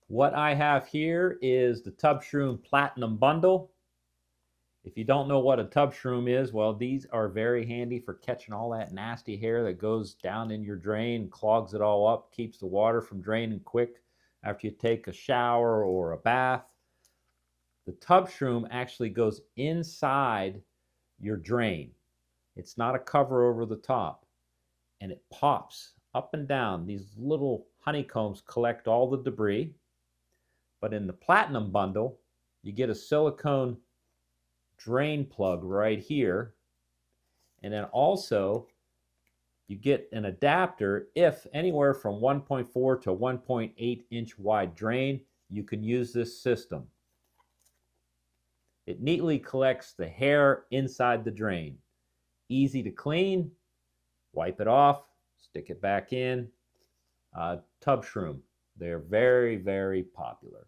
What I have here is the TubShroom Platinum Bundle. If you don't know what a TubShroom is, well, these are very handy for catching all that nasty hair that goes down in your drain, clogs it all up, keeps the water from draining quick after you take a shower or a bath. The TubShroom actually goes inside your drain. It's not a cover over the top, and it pops up and down. These little honeycombs collect all the debris. But in the Platinum bundle, you get a silicone drain plug right here. And then also you get an adapter if anywhere from 1.4 to 1.8 inch wide drain, you can use this system. It neatly collects the hair inside the drain. Easy to clean, wipe it off, stick it back in. TubShroom, they're very, very popular.